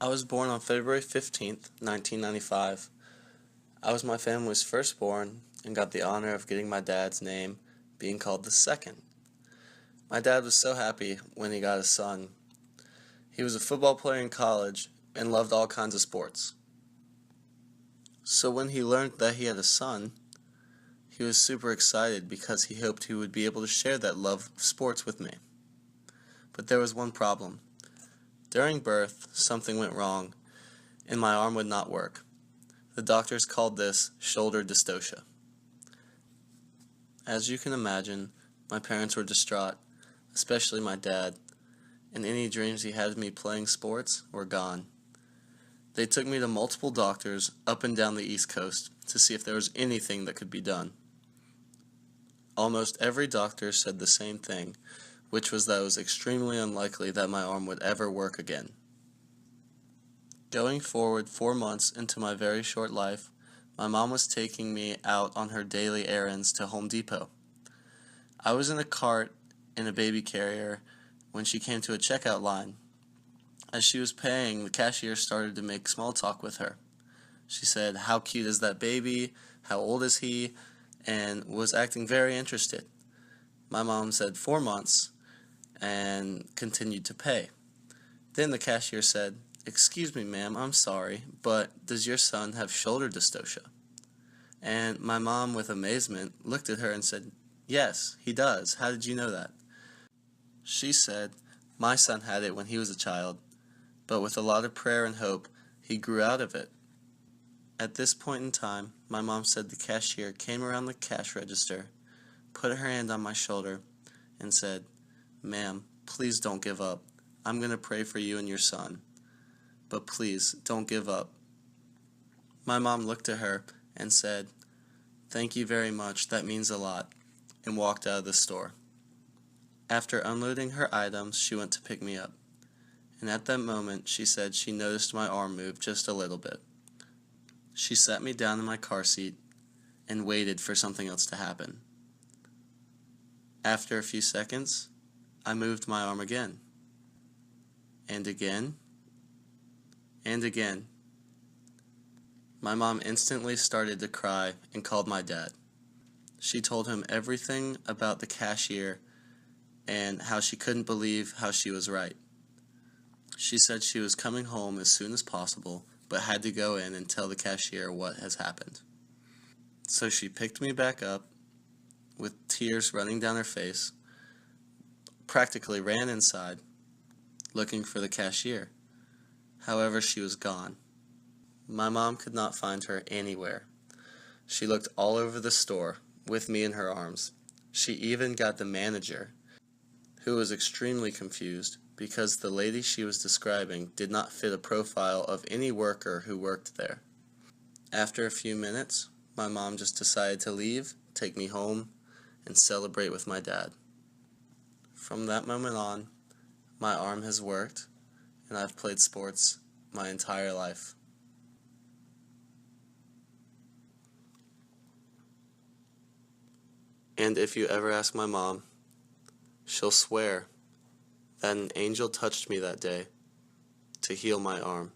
I was born on February 15th, 1995. I was my family's firstborn and got the honor of getting my dad's name being called the second. My dad was so happy when he got a son. He was a football player in college and loved all kinds of sports. So when he learned that he had a son, he was super excited because he hoped he would be able to share that love of sports with me. But there was one problem. During birth, something went wrong, and my arm would not work. The doctors called this shoulder dystocia. As you can imagine, my parents were distraught, especially my dad, and any dreams he had of me playing sports were gone. They took me to multiple doctors up and down the East Coast to see if there was anything that could be done. Almost every doctor said the same thing, which was that it was extremely unlikely that my arm would ever work again. Going forward 4 months into my very short life, my mom was taking me out on her daily errands to Home Depot. I was in a cart in a baby carrier when she came to a checkout line. As she was paying, the cashier started to make small talk with her. She said, "How cute is that baby? How old is he?" and was acting very interested. My mom said 4 months and continued to pay. Then the cashier said, "Excuse me, ma'am, I'm sorry, but does your son have shoulder dystocia?" And my mom, with amazement, looked at her and said, "Yes, he does. How did you know that?" She said, "My son had it when he was a child, but with a lot of prayer and hope, he grew out of it." At this point in time, my mom said the cashier came around the cash register, put her hand on my shoulder, and said, "Ma'am, please don't give up. I'm going to pray for you and your son. But please, don't give up." My mom looked at her and said, "Thank you very much, that means a lot," and walked out of the store. After unloading her items, she went to pick me up. And at that moment, she said she noticed my arm move just a little bit. She sat me down in my car seat and waited for something else to happen. After a few seconds, I moved my arm again. And again. And again. My mom instantly started to cry and called my dad. She told him everything about the cashier and how she couldn't believe how she was right. She said she was coming home as soon as possible, but had to go in and tell the cashier what has happened. So she picked me back up, with tears running down her face, practically ran inside, looking for the cashier. However, she was gone. My mom could not find her anywhere. She looked all over the store, with me in her arms. She even got the manager, who was extremely confused because the lady she was describing did not fit a profile of any worker who worked there. After a few minutes, my mom just decided to leave, take me home, and celebrate with my dad. From that moment on, my arm has worked, and I've played sports my entire life. And if you ever ask my mom, she'll swear that an angel touched me that day to heal my arm.